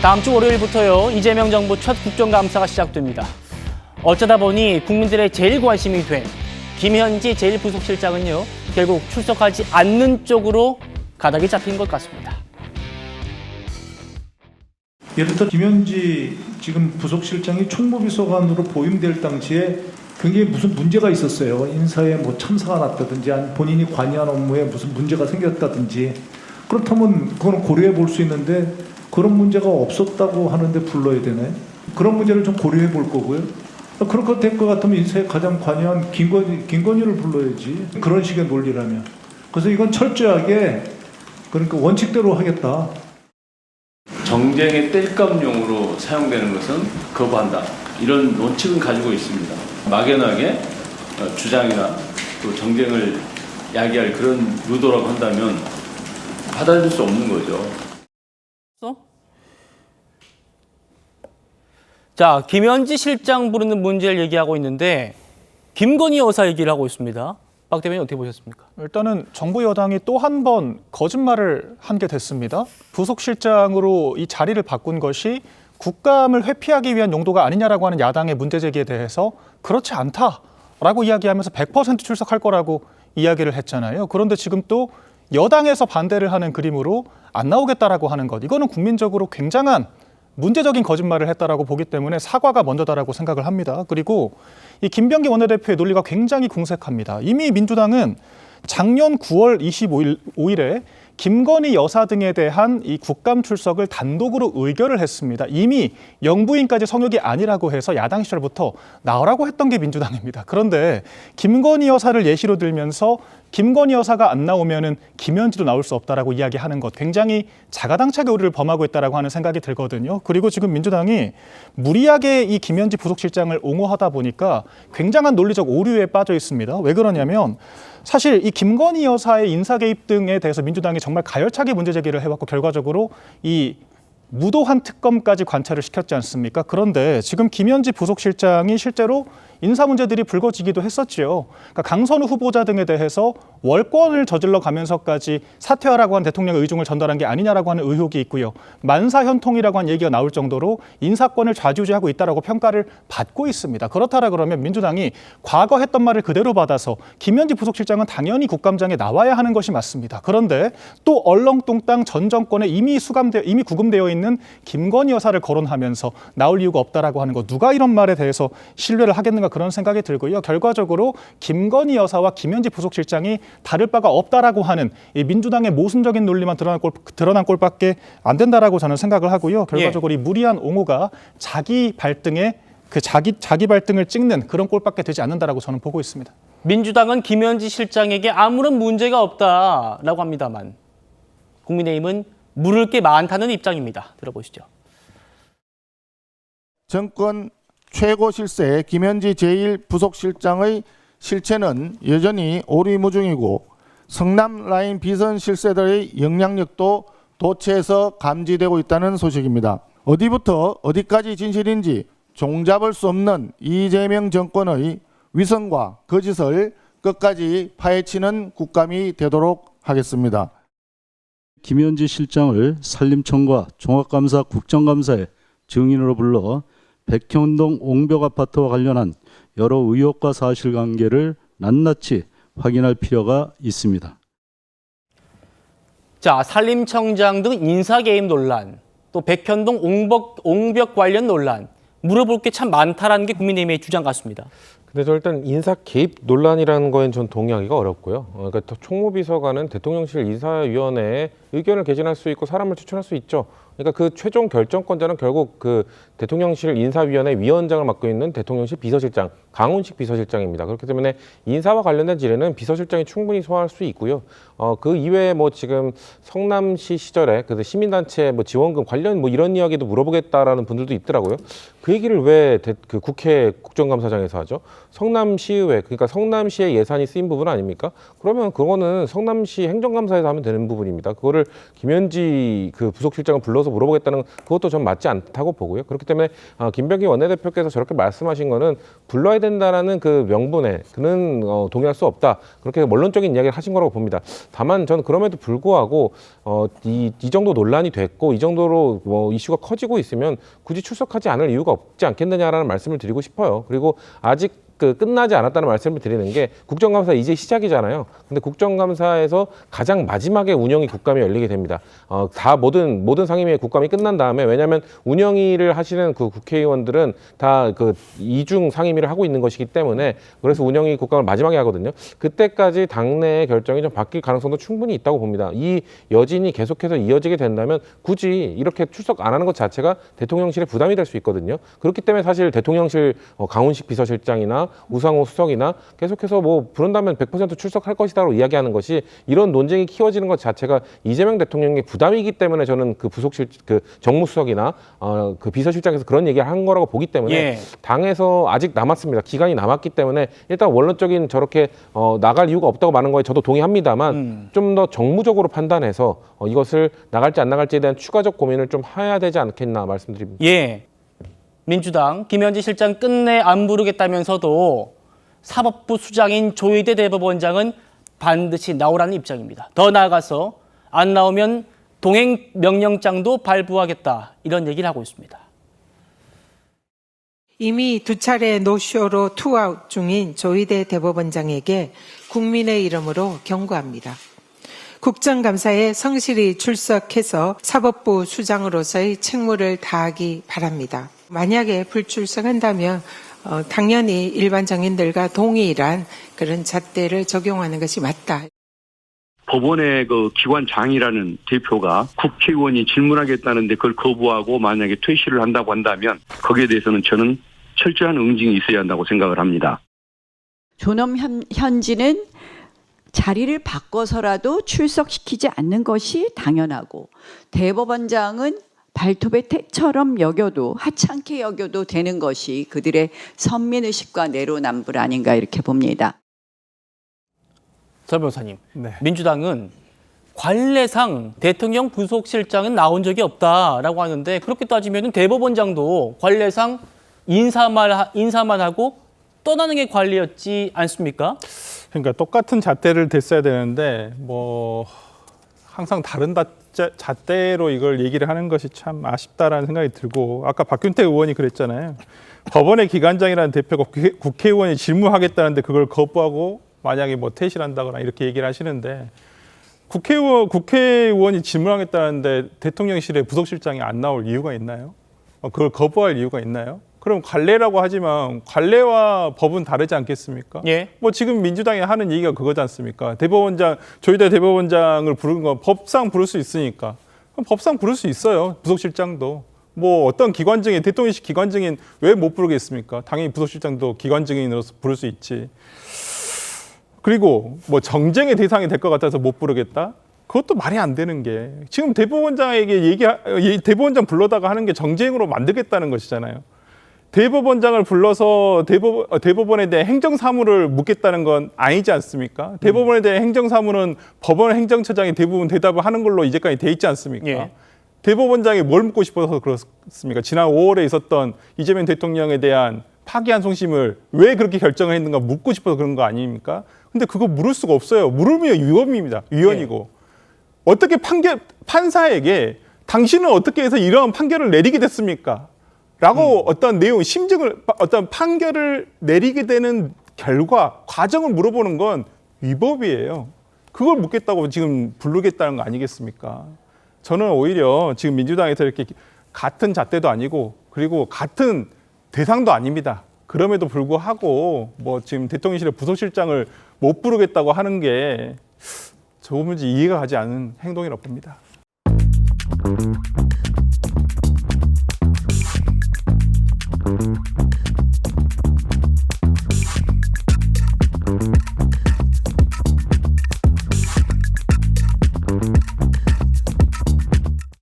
다음 주 월요일부터요, 이재명 정부 첫 국정감사가 시작됩니다. 어쩌다 보니 국민들의 제일 관심이 된 김현지 제1부속실장은요, 결국 출석하지 않는 쪽으로 가닥이 잡힌 것 같습니다. 예를 들어 김현지 지금 부속실장이 총무비서관으로 보임될 당시에 굉장히 무슨 문제가 있었어요. 인사에 뭐 참사가 났다든지 아니면 본인이 관여한 업무에 무슨 문제가 생겼다든지. 그렇다면 그거는 고려해 볼 수 있는데 그런 문제가 없었다고 하는데 불러야 되나요? 그런 문제를 좀 고려해 볼 거고요. 그렇게 될 것 같으면 인사에 가장 관여한 김건희를 불러야지. 그런 식의 논리라면. 그래서 이건 철저하게 그러니까 원칙대로 하겠다. 정쟁의 땔감용으로 사용되는 것은 거부한다. 이런 원칙은 가지고 있습니다. 막연하게 주장이나 또 정쟁을 야기할 그런 의도라고 한다면 받아들일 수 없는 거죠. 자, 김현지 실장 부르는 문제를 얘기하고 있는데 김건희 여사 얘기를 하고 있습니다. 박 대변인 어떻게 보셨습니까? 일단은 정부 여당이 또 한 번 거짓말을 한 게 됐습니다. 부속실장으로 이 자리를 바꾼 것이 국감을 회피하기 위한 용도가 아니냐라고 하는 야당의 문제 제기에 대해서 그렇지 않다라고 이야기하면서 100% 출석할 거라고 이야기를 했잖아요. 그런데 지금 또 여당에서 반대를 하는 그림으로 안 나오겠다라고 하는 것. 이거는 국민적으로 굉장한 문제적인 거짓말을 했다라고 보기 때문에 사과가 먼저다라고 생각을 합니다. 그리고 이 김병기 원내대표의 논리가 굉장히 궁색합니다. 이미 민주당은 작년 9월 25일에 김건희 여사 등에 대한 이 국감 출석을 단독으로 의결을 했습니다. 이미 영부인까지 성역이 아니라고 해서 야당 시절부터 나오라고 했던 게 민주당입니다. 그런데 김건희 여사를 예시로 들면서 김건희 여사가 안 나오면은 김현지도 나올 수 없다라고 이야기하는 것, 굉장히 자가당착의 오류를 범하고 있다라고 하는 생각이 들거든요. 그리고 지금 민주당이 무리하게 이 김현지 부속실장을 옹호하다 보니까 굉장한 논리적 오류에 빠져 있습니다. 왜 그러냐면 사실 이 김건희 여사의 인사 개입 등에 대해서 민주당이 정말 가열차게 문제 제기를 해왔고 결과적으로 이 무도한 특검까지 관찰을 시켰지 않습니까? 그런데 지금 김현지 부속실장이 실제로 인사 문제들이 불거지기도 했었지요. 그러니까 강선우 후보자 등에 대해서 월권을 저질러 가면서까지 사퇴하라고 한 대통령의 의중을 전달한 게 아니냐라고 하는 의혹이 있고요. 만사현통이라고 한 얘기가 나올 정도로 인사권을 좌지우지하고 있다라고 평가를 받고 있습니다. 그렇다라 그러면 민주당이 과거 했던 말을 그대로 받아서 김현지 부속실장은 당연히 국감장에 나와야 하는 것이 맞습니다. 그런데 또 얼렁뚱땅 전 정권에 이미 구금되어 있는 김건희 여사를 거론하면서 나올 이유가 없다라고 하는 것. 누가 이런 말에 대해서 신뢰를 하겠는가 그런 생각이 들고요. 결과적으로 김건희 여사와 김현지 부속실장이 다를 바가 없다라고 하는 이 민주당의 모순적인 논리만 드러난 꼴밖에 안 된다라고 저는 생각을 하고요. 결과적으로 이 무리한 옹호가 자기 발등에 자기 발등을 찍는 그런 꼴밖에 되지 않는다라고 저는 보고 있습니다. 민주당은 김현지 실장에게 아무런 문제가 없다라고 합니다만 국민의힘은 물을 게 많다는 입장입니다. 들어보시죠. 정권 최고 실세 김현지 제1부속실장의 실체는 여전히 오리무중이고 성남 라인 비선 실세들의 영향력도 도처에서 감지되고 있다는 소식입니다. 어디부터 어디까지 진실인지 종잡을 수 없는 이재명 정권의 위선과 거짓을 끝까지 파헤치는 국감이 되도록 하겠습니다. 김현지 실장을 산림청과 종합감사 국정감사에 증인으로 불러 백현동 옹벽 아파트와 관련한 여러 의혹과 사실관계를 낱낱이 확인할 필요가 있습니다. 자, 산림청장 등 인사 개입 논란, 또 백현동 옹벽 관련 논란, 물어볼 게 참 많다라는 게 국민의힘의 주장 같습니다. 근데 저 일단 인사 개입 논란이라는 거엔 전 동의하기가 어렵고요. 그러니까 총무비서관은 대통령실 인사위원회에 의견을 개진할 수 있고 사람을 추천할 수 있죠. 그러니까 그 최종 결정권자는 결국 그 대통령실 인사위원회 위원장을 맡고 있는 대통령실 비서실장, 강훈식 비서실장입니다. 그렇기 때문에 인사와 관련된 질의는 비서실장이 충분히 소화할 수 있고요. 그 이외에 뭐 지금 성남시 시절에 그 시민단체 뭐 지원금 관련 뭐 이런 이야기도 물어보겠다라는 분들도 있더라고요. 그 얘기를 왜 그 국회 국정감사장에서 하죠? 성남시의회, 그러니까 성남시의 예산이 쓰인 부분 아닙니까? 그러면 그거는 성남시 행정감사에서 하면 되는 부분입니다. 그거를 김현지 그 부속실장을 불러서 불러서 물어보겠다는 그것도 전 맞지 않다고 보고요. 그렇기 때문에 김병기 원내대표께서 저렇게 말씀하신 거는 불러야 된다라는 그 명분에 그는 동의할 수 없다. 그렇게 원론적인 이야기를 하신 거라고 봅니다. 다만 저는 그럼에도 불구하고 이 정도 논란이 됐고 이 정도로 이슈가 커지고 있으면 굳이 출석하지 않을 이유가 없지 않겠느냐라는 말씀을 드리고 싶어요. 그리고 아직 끝나지 않았다는 말씀을 드리는 게 국정감사 이제 시작이잖아요. 근데 국정감사에서 가장 마지막에 운영위 국감이 열리게 됩니다. 다 모든 상임위의 국감이 끝난 다음에, 왜냐하면 운영위를 하시는 그 국회의원들은 다 그 이중 상임위를 하고 있는 것이기 때문에, 그래서 운영위 국감을 마지막에 하거든요. 그때까지 당내의 결정이 좀 바뀔 가능성도 충분히 있다고 봅니다. 이 여진이 계속해서 이어지게 된다면 굳이 이렇게 출석 안 하는 것 자체가 대통령실에 부담이 될 수 있거든요. 그렇기 때문에 사실 대통령실 강훈식 비서실장이나 우상호 수석이나 계속해서 부른다면 100% 출석할 것이다라고 이야기하는 것이, 이런 논쟁이 키워지는 것 자체가 이재명 대통령의 부담이기 때문에 저는 그 정무수석이나 그 비서실장에서 그런 얘기를 한 거라고 보기 때문에 예. 당에서 아직 남았습니다. 기간이 남았기 때문에 일단 원론적인 저렇게 나갈 이유가 없다고 말하는 거에 저도 동의합니다만 좀 더 정무적으로 판단해서 이것을 나갈지 안 나갈지에 대한 추가적 고민을 좀 해야 되지 않겠나 말씀드립니다. 예. 민주당 김현지 실장 끝내 안 부르겠다면서도 사법부 수장인 조희대 대법원장은 반드시 나오라는 입장입니다. 더 나아가서 안 나오면 동행 명령장도 발부하겠다, 이런 얘기를 하고 있습니다. 이미 2차례 노쇼로 투아웃 중인 조희대 대법원장에게 국민의 이름으로 경고합니다. 국정감사에 성실히 출석해서 사법부 수장으로서의 책무를 다하기 바랍니다. 만약에 불출석한다면 당연히 일반 정인들과 동일한 그런 잣대를 적용하는 것이 맞다. 법원의 그 기관장이라는 대표가 국회의원이 질문하겠다는데 그걸 거부하고 만약에 퇴실을 한다고 한다면 거기에 대해서는 저는 철저한 응징이 있어야 한다고 생각을 합니다. 존엄 현지는 자리를 바꿔서라도 출석시키지 않는 것이 당연하고, 대법원장은 발톱의 태처럼 여겨도, 하찮게 여겨도 되는 것이 그들의 선민의식과 내로남불 아닌가, 이렇게 봅니다. 설 변호사님, 네. 민주당은 관례상 대통령 부속실장은 나온 적이 없다라고 하는데, 그렇게 따지면 대법원장도 관례상 인사만 하고 떠나는 게 관례였지 않습니까? 그러니까 똑같은 잣대를 댔어야 되는데 항상 다른 잣대로 이걸 얘기를 하는 것이 참 아쉽다라는 생각이 들고, 아까 박균택 의원이 그랬잖아요. 법원의 기관장이라는 대표가 국회의원이 질문하겠다는데 그걸 거부하고 만약에 퇴실한다거나 이렇게 얘기를 하시는데, 국회의원이 질문하겠다는데 대통령실에 부속실장이 안 나올 이유가 있나요? 그걸 거부할 이유가 있나요? 그럼 관례라고 하지만 관례와 법은 다르지 않겠습니까? 예. 지금 민주당이 하는 얘기가 그거지 않습니까? 조희대 대법원장을 부른 건 법상 부를 수 있으니까. 그럼 법상 부를 수 있어요. 부속실장도. 어떤 기관증인, 대통령실 기관증인 왜 못 부르겠습니까? 당연히 부속실장도 기관증인으로서 부를 수 있지. 그리고 정쟁의 대상이 될 것 같아서 못 부르겠다? 그것도 말이 안 되는 게, 지금 대법원장에게 대법원장 불러다가 하는 게 정쟁으로 만들겠다는 것이잖아요. 대법원장을 불러서 대법원에 대한 행정사무를 묻겠다는 건 아니지 않습니까? 대법원에 대한 행정사무는 법원 행정처장이 대부분 대답을 하는 걸로 이제까지 돼 있지 않습니까? 예. 대법원장이 뭘 묻고 싶어서 그렇습니까? 지난 5월에 있었던 이재명 대통령에 대한 파기환송심을 왜 그렇게 결정을 했는가 묻고 싶어서 그런 거 아닙니까? 근데 그거 물을 수가 없어요. 물으면 위헌입니다. 위헌이고. 예. 어떻게 판사에게 당신은 어떻게 해서 이러한 판결을 내리게 됐습니까? 라고 어떤 어떤 판결을 내리게 되는 과정을 물어보는 건 위법이에요. 그걸 묻겠다고 지금 부르겠다는 거 아니겠습니까? 저는 오히려 지금 민주당에서 이렇게 같은 잣대도 아니고, 그리고 같은 대상도 아닙니다. 그럼에도 불구하고 지금 대통령실의 부속실장을 못 부르겠다고 하는 게 도무지 이해가 가지 않는 행동이라고 봅니다.